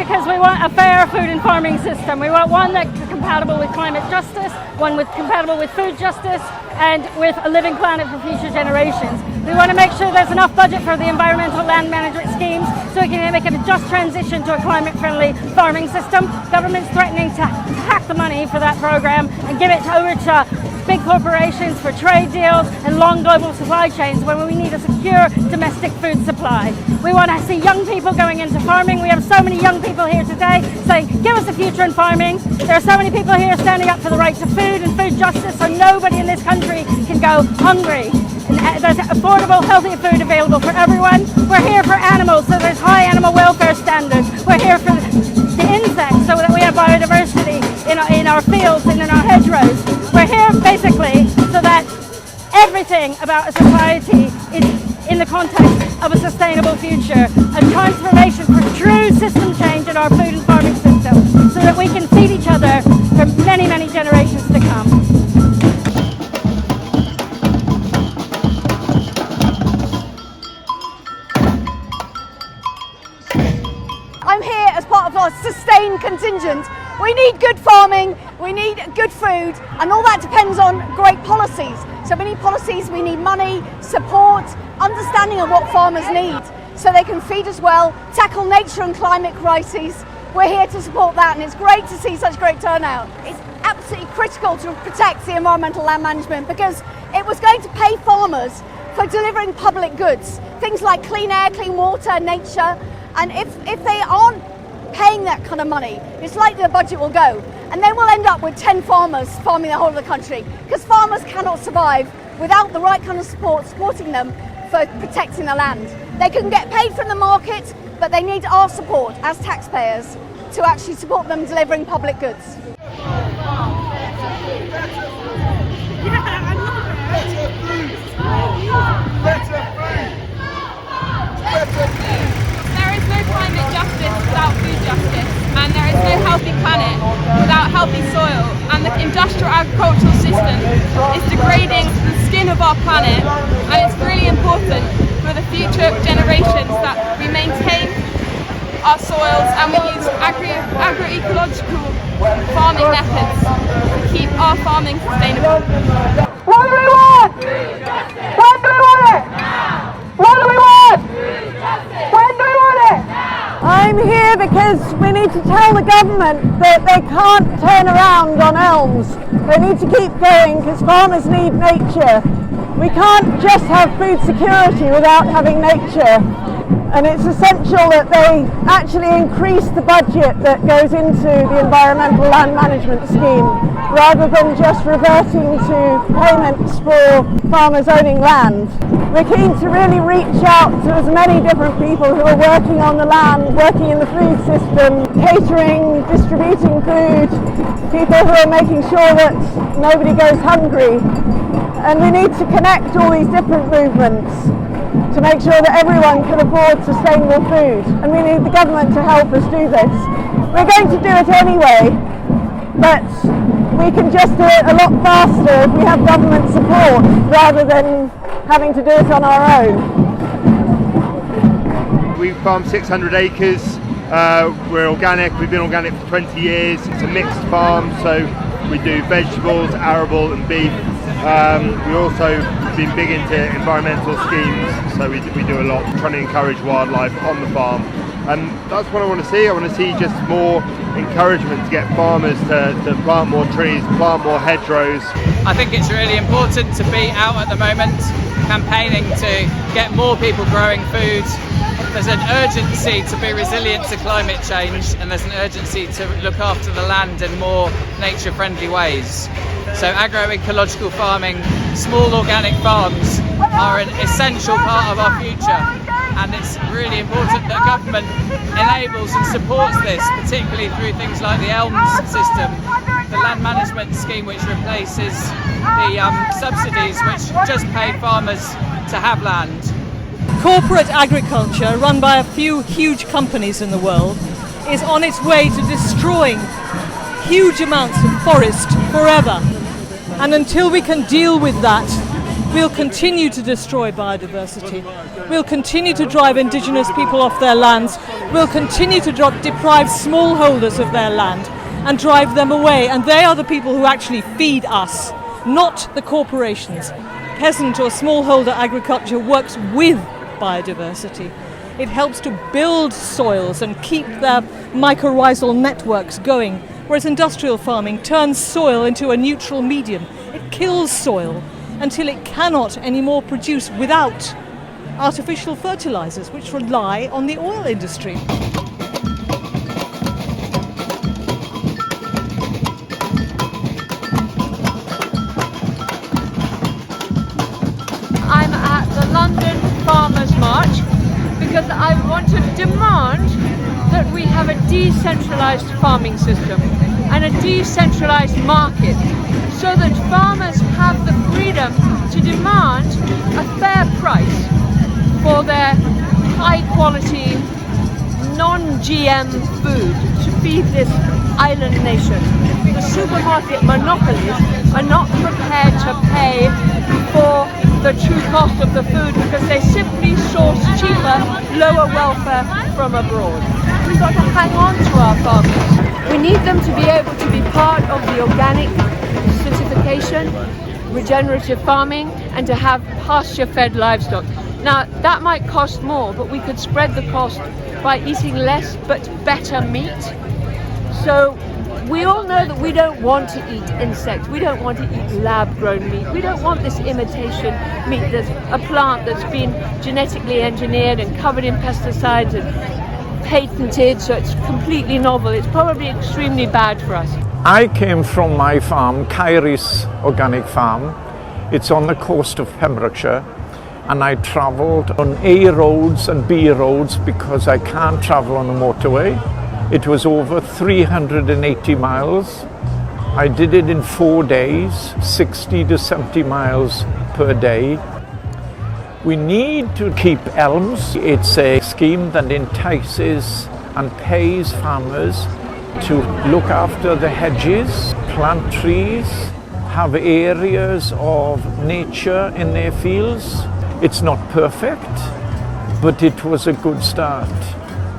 because we want a fair food and farming system. We want one that's compatible with climate justice, one compatible with food justice, and with a living planet for future generations. We want to make sure there's enough budget for the environmental land management schemes so we can make a just transition to a climate-friendly farming system. Government's threatening to hack the money for that program and give it over to big corporations for trade deals and long global supply chains when we need a secure domestic food supply. We want to see young people going into farming. We have so many young people here today saying, give us a future in farming. There are so many people here standing up for the right to food and food justice so nobody in this country can go hungry. And there's affordable, healthy food available for everyone. We're here for animals, so there's high animal welfare standards. We're here for the insects so that we have biodiversity in our fields and in our hedgerows. We're here basically so that everything about a society is in the context of a sustainable future, a transformation for true system change in our food and farming system so that we can feed each other for many, many generations to come. I'm here as part of our sustained contingent. We need good farming, we need good food, and all that depends on great policies. So we need policies, we need money, support, understanding of what farmers need so they can feed us well, tackle nature and climate crises. We're here to support that, and it's great to see such great turnout. It's absolutely critical to protect the environmental land management because it was going to pay farmers for delivering public goods, things like clean air, clean water, nature, and if they aren't paying that kind of money, it's likely the budget will go. And then we'll end up with 10 farmers farming the whole of the country because farmers cannot survive without the right kind of support supporting them for protecting the land. They can get paid from the market, but they need our support as taxpayers to actually support them delivering public goods. There is no climate justice without food justice, and there is no healthy planet without healthy soil, and the industrial agricultural system is degrading the skin of our planet, and it's really important for the future generations that we maintain our soils and we use agroecological farming methods to keep our farming sustainable. What do we want? When do we want it? Now. What do we want? When do we want it? Now. I'm here because we need to tell the government that they can't turn around on elms. They need to keep going because farmers need nature. We can't just have food security without having nature. And it's essential that they actually increase the budget that goes into the environmental land management scheme rather than just reverting to payments for farmers owning land. We're keen to really reach out to as many different people who are working on the land, working in the food system, catering, distributing food, people who are making sure that nobody goes hungry. And we need to connect all these different movements to make sure that everyone can afford sustainable food, and we need the government to help us do this. We're going to do it anyway, but we can just do it a lot faster if we have government support rather than having to do it on our own. We farm 600 acres, we're organic, we've been organic for 20 years, it's a mixed farm, so we do vegetables, arable and beef. We also been big into environmental schemes, so we do a lot trying to encourage wildlife on the farm, and that's what I want to see. I want to see just more encouragement to get farmers to plant more trees, plant more hedgerows. I think it's really important to be out at the moment campaigning to get more people growing food. There's an urgency to be resilient to climate change, and there's an urgency to look after the land in more nature-friendly ways. So agroecological farming, small organic farms are an essential part of our future, and it's really important that government enables and supports this, particularly through things like the ELMS system, the land management scheme which replaces the subsidies which just pay farmers to have land. Corporate agriculture, run by a few huge companies in the world, is on its way to destroying huge amounts of forest forever. And until we can deal with that, we'll continue to destroy biodiversity. We'll continue to drive indigenous people off their lands. We'll continue to deprive smallholders of their land and drive them away. And they are the people who actually feed us, not the corporations. Peasant or smallholder agriculture works with biodiversity. It helps to build soils and keep their mycorrhizal networks going, whereas industrial farming turns soil into a neutral medium. It kills soil until it cannot anymore produce without artificial fertilizers, which rely on the oil industry. I'm at the London Farmers' March because I want to demand that we have a decentralised farming system and a decentralised market so that farmers have the freedom to demand a fair price for their high quality non-GM food to feed this island nation. The supermarket monopolies are not prepared to pay for the true cost of the food because they simply source cheaper, lower welfare from abroad. We've got to hang on to our farmers. We need them to be able to be part of the organic certification, regenerative farming, and to have pasture-fed livestock. Now, that might cost more, but we could spread the cost by eating less but better meat. So we all know that we don't want to eat insects. We don't want to eat lab-grown meat. We don't want this imitation meat that's a plant that's been genetically engineered and covered in pesticides and patented, so it's completely novel. It's probably extremely bad for us. I came from my farm, Kairis Organic Farm. It's on the coast of Pembrokeshire, and I travelled on A roads and B roads because I can't travel on the motorway. It was over 380 miles. I did it in 4 days, 60 to 70 miles per day. We need to keep elms. It's a scheme that entices and pays farmers to look after the hedges, plant trees, have areas of nature in their fields. It's not perfect, but it was a good start.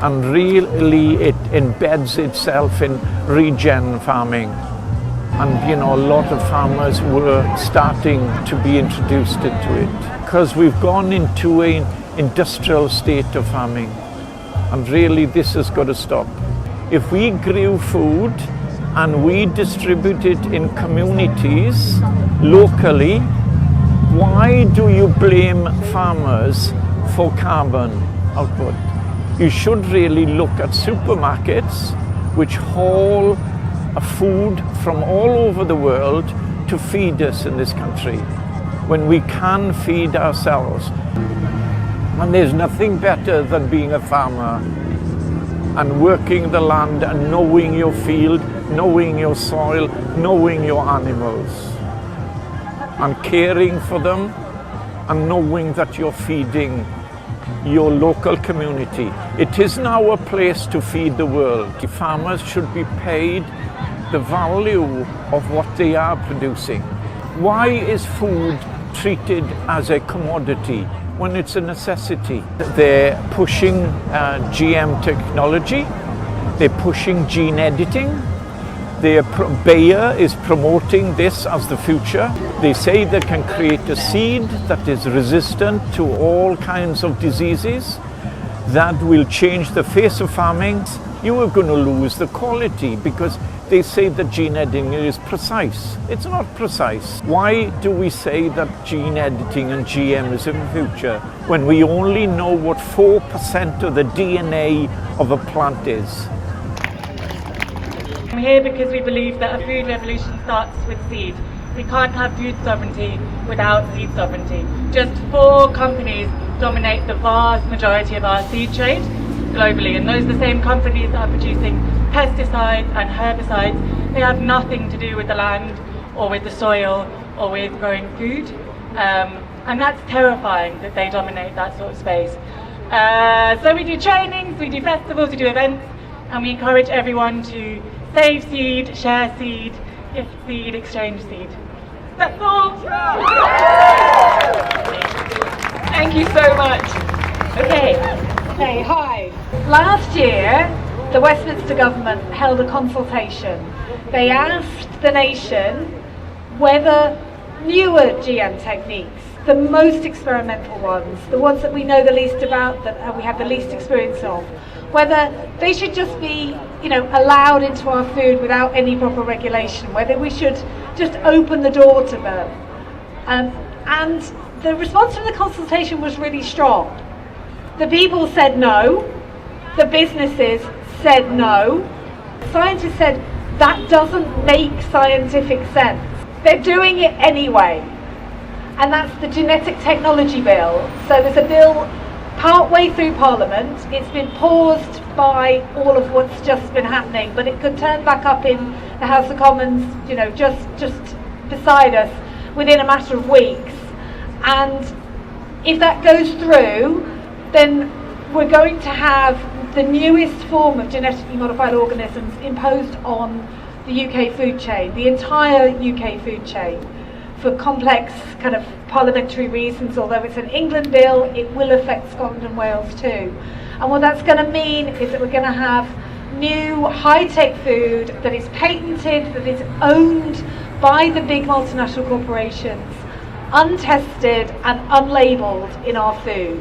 And really it embeds itself in regen farming. And a lot of farmers were starting to be introduced into it because we've gone into an industrial state of farming, and really this has got to stop. If we grew food and we distribute it in communities locally, why do you blame farmers for carbon output? You should really look at supermarkets which haul food from all over the world to feed us in this country when we can feed ourselves. And there's nothing better than being a farmer and working the land and knowing your field, knowing your soil, knowing your animals, and caring for them and knowing that you're feeding your local community. It is now a place to feed the world. Farmers should be paid the value of what they are producing. Why is food treated as a commodity when it's a necessity? They're pushing GM technology, they're pushing gene editing. Bayer is promoting this as the future. They say they can create a seed that is resistant to all kinds of diseases that will change the face of farming. You are going to lose the quality because they say that gene editing is precise. It's not precise. Why do we say that gene editing and GM is in the future when we only know what 4% of the DNA of a plant is? I'm here because we believe that a food revolution starts with seed. We can't have food sovereignty without seed sovereignty. Just 4 companies dominate the vast majority of our seed trade globally, and those are the same companies that are producing pesticides and herbicides. They have nothing to do with the land or with the soil or with growing food, and that's terrifying that they dominate that sort of space. So we do trainings, we do festivals, we do events, and we encourage everyone to save seed, share seed, gift seed, exchange seed. That's all! Thank you so much. Okay. Hey, hi. Last year, the Westminster government held a consultation. They asked the nation whether newer GM techniques, the most experimental ones, the ones that we know the least about, that we have the least experience of, whether they should just be, allowed into our food without any proper regulation, whether we should just open the door to them. And the response from the consultation was really strong. The people said no, the businesses said no, scientists said that doesn't make scientific sense. They're doing it anyway. And that's the genetic technology bill. So there's a bill part-way through Parliament. It's been paused by all of what's just been happening, but it could turn back up in the House of Commons, just beside us within a matter of weeks. And if that goes through, then we're going to have the newest form of genetically modified organisms imposed on the UK food chain, the entire UK food chain, for complex kind of parliamentary reasons. Although it's an England bill, it will affect Scotland and Wales too. And what that's going to mean is that we're going to have new high-tech food that is patented, that is owned by the big multinational corporations, untested and unlabelled in our food.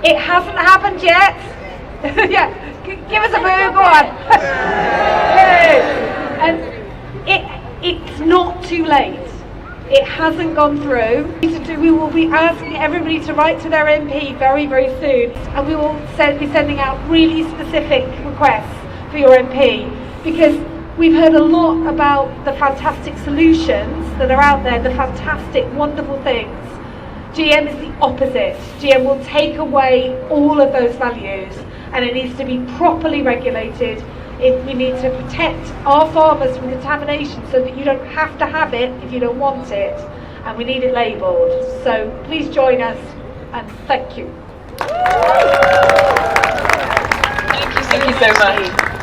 It hasn't happened yet. Yeah, give us a boo, go on. And it's not too late. It hasn't gone through. We will be asking everybody to write to their MP very, very soon, and we will be sending out really specific requests for your MP, because we've heard a lot about the fantastic solutions that are out there, the fantastic, wonderful things. GM is the opposite. GM will take away all of those values, and it needs to be properly regulated. We need to protect our farmers from contamination so that you don't have to have it if you don't want it, and we need it labelled. So please join us, and thank you. Thank you so much.